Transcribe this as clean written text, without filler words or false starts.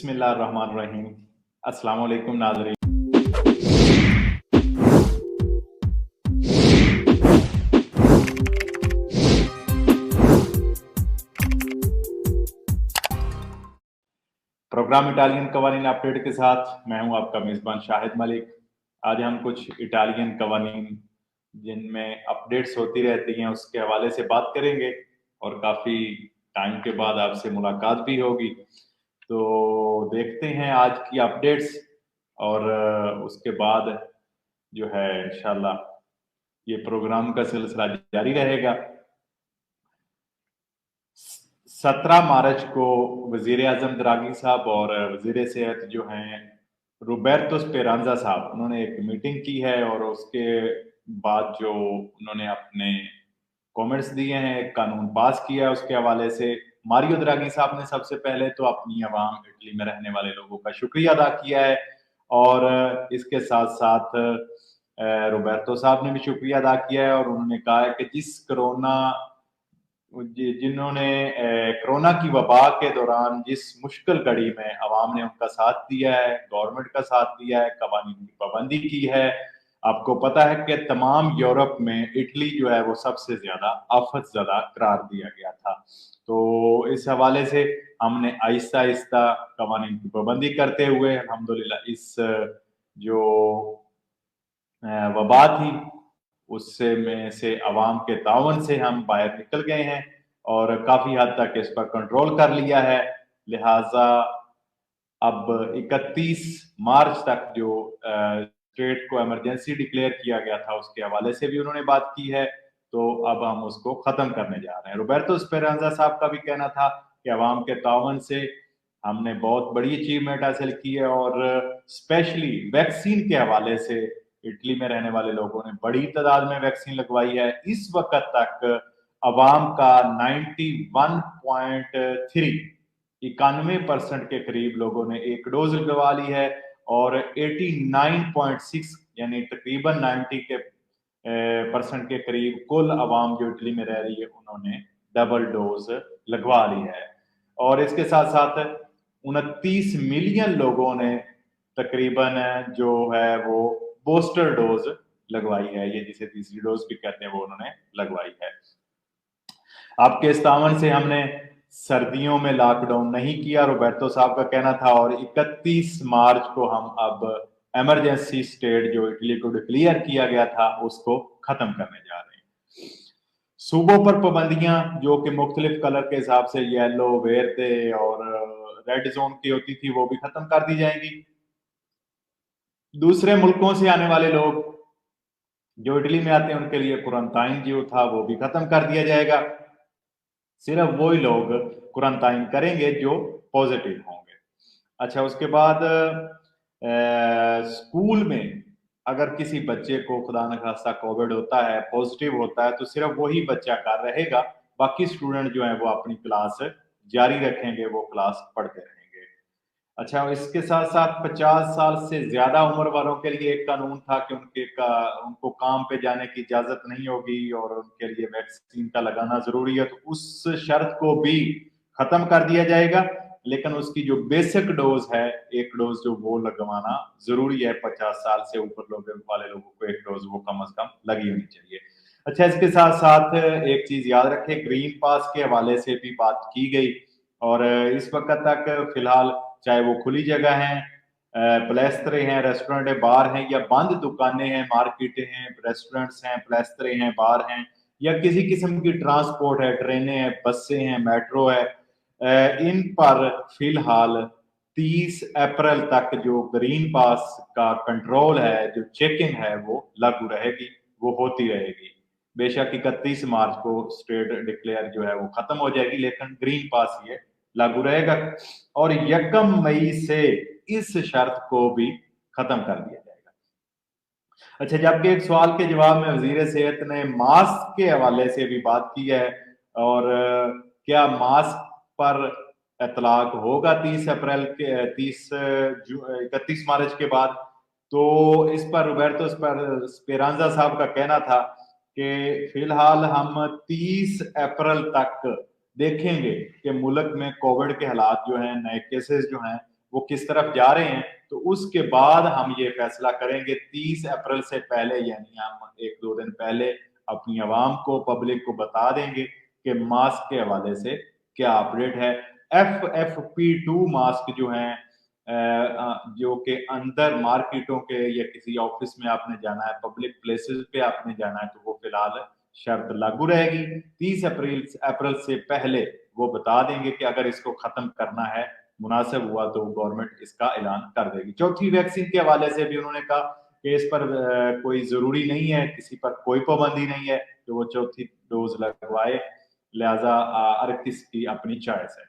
बिस्मिल्लाहिर्रहमानिर्रहीम। अस्सलाम वालेकुम नाज़रीन। प्रोग्राम इटालियन कवानीन अपडेट के साथ मैं हूं आपका मेज़बान शाहिद मलिक। आज हम कुछ इटालियन कवानीन जिनमें अपडेट्स होती रहती हैं उसके हवाले से बात करेंगे और काफ़ी टाइम के बाद आपसे मुलाकात भी होगी। तो देखते हैं आज की अपडेट्स और उसके बाद जो है इंशाल्लाह ये प्रोग्राम का सिलसिला जारी रहेगा। 17 मार्च को वजीर आजम द्रागी साहब और वजीर सेहत जो हैं रोबर्टो स्पेरांजा साहब, उन्होंने एक मीटिंग की है और उसके बाद जो उन्होंने अपने कमेंट्स दिए हैं, एक कानून पास किया है। उसके हवाले से मारियो द्रागी साहब ने सबसे पहले तो अपनी आवाम, इटली में रहने वाले लोगों का शुक्रिया अदा किया है और इसके साथ साथ रोबर्टो साहब ने भी शुक्रिया अदा किया है और उन्होंने कहा है कि जिन्होंने कोरोना की वबा के दौरान जिस मुश्किल घड़ी में अवाम ने उनका साथ दिया है, गवर्नमेंट का साथ दिया है, कवानीन की पाबंदी की है। आपको पता है कि तमाम यूरोप में इटली जो है वो सबसे ज्यादा आफत ज़दा करार दिया गया था। तो इस हवाले से हमने आहिस्ता आहिस्ता कवानीन की पाबंदी करते हुए अल्हम्दुलिल्लाह इस जो वबा थी उससे में से अवाम के तावन से हम बाहर निकल गए हैं और काफी हद तक इस पर कंट्रोल कर लिया है। लिहाजा अब 31 मार्च तक जो स्टेट को इमरजेंसी डिक्लेयर किया गया था उसके हवाले से भी उन्होंने बात की है। तो अब हम उसको खत्म करने जा रहे हैं। रोबर्टो स्पेरांजा साहब का भी कहना था कि अवाम के तावन से हमने बहुत बड़ी अचीवमेंट हासिल की है और स्पेशली वैक्सीन के हवाले से इटली में रहने वाले लोगों ने बड़ी तादाद में वैक्सीन लगवाई है। इस वक्त तक अवाम का 91.3 के करीब लोगों ने एक डोज लगवा ली है और 89.6 यानी तकरीबन 90% के करीब कुल अवाम जो इटली में रह रही है उन्होंने डबल डोज लगवा ली है। और इसके साथ साथ 29 मिलियन लोगों ने तकरीबन जो है वो बूस्टर डोज लगवाई है, ये जिसे तीसरी डोज भी कहते हैं, वो उन्होंने लगवाई है। आपके इस तावन से हमने सर्दियों में लॉकडाउन नहीं किया, रोबर्टो साहब का कहना था। और 31 मार्च को हम अब इमरजेंसी स्टेट जो इटली को डिक्लेयर किया गया था उसको खत्म करने जा रहे हैं। सूबों पर पाबंदियां जो कि मुख्तलिफ कलर के हिसाब से येलो, वेरदे और रेड जोन की होती थी वो भी खत्म कर दी जाएंगी। दूसरे मुल्कों से आने वाले लोग जो इटली में आते हैं उनके लिए क्वारंटाइन जो था वो भी खत्म कर दिया जाएगा। सिर्फ वही लोग क्वारंटाइन करेंगे जो पॉजिटिव होंगे। अच्छा, उसके बाद स्कूल में अगर किसी बच्चे को खुदा न खास्ता कोविड होता है, पॉजिटिव होता है, तो सिर्फ वही बच्चा घर रहेगा, बाकी स्टूडेंट जो है वो अपनी क्लास जारी रखेंगे, वो क्लास पढ़ते रहेंगे। अच्छा, इसके साथ साथ 50 साल से ज्यादा उम्र वालों के लिए एक कानून था कि उनको काम पे जाने की इजाजत नहीं होगी और उनके लिए वैक्सीन का लगाना जरूरी है, तो उस शर्त को भी खत्म कर दिया जाएगा। लेकिन उसकी जो बेसिक डोज है, एक डोज जो वो लगवाना जरूरी है। 50 साल से ऊपर वाले लोगों को एक डोज वो कम से कम लगी होनी चाहिए। अच्छा, इसके साथ साथ एक चीज याद रखें, ग्रीन पास के हवाले से भी बात की गई और इस वक्त तक फिलहाल चाहे वो खुली जगह हैं, पलेस्तरे हैं, रेस्टोरेंट है, बार हैं, या बंद दुकानें हैं, मार्केटें हैं, रेस्टोरेंट्स हैं, पलेस्तरे हैं, बार हैं, या किसी किस्म की ट्रांसपोर्ट है, ट्रेनें हैं, बसें हैं, मेट्रो है, इन पर फिलहाल 30 अप्रैल तक जो ग्रीन पास का कंट्रोल है, जो चेकिंग है, वो लागू रहेगी, वो होती रहेगी। बेशक 31 मार्च को स्टेट डिक्लेयर जो है वो खत्म हो जाएगी, लेकिन ग्रीन पास ये लागू रहेगा और 1 मई से इस शर्त को भी खत्म कर दिया जाएगा। अच्छा, जबकि एक सवाल के जवाब में वजीर सेहत ने मास्क के हवाले से भी बात की है और क्या मास्क पर इतलाक होगा 30 अप्रैल के 31 मार्च के बाद, तो इस पर रोबर्टो स्पेरांजा साहब का कहना था कि फिलहाल हम 30 अप्रैल तक देखेंगे कि मुल्क में कोविड के हालात जो हैं, नए केसेस जो हैं वो किस तरफ जा रहे हैं, तो उसके बाद हम ये फैसला करेंगे 30 अप्रैल से पहले, यानी हम 1-2 दिन पहले अपनी आवाम को, पब्लिक को बता देंगे कि मास्क के हवाले से क्या अपडेट है। FFP2 मास्क जो हैं, जो कि अंदर मार्केटों के या किसी ऑफिस में आपने जाना है, पब्लिक प्लेसेस पे आपने जाना है, तो वो फिलहाल शर्त लागू रहेगी। 30 अप्रैल से पहले वो बता देंगे कि अगर इसको खत्म करना है, मुनासिब हुआ तो गवर्नमेंट इसका ऐलान कर देगी। चौथी वैक्सीन के हवाले से भी उन्होंने कहा कि इस पर कोई जरूरी नहीं है, किसी पर कोई पाबंदी नहीं है कि वो चौथी डोज लगवाए, लिहाजा हर किसी की अपनी चॉइस है।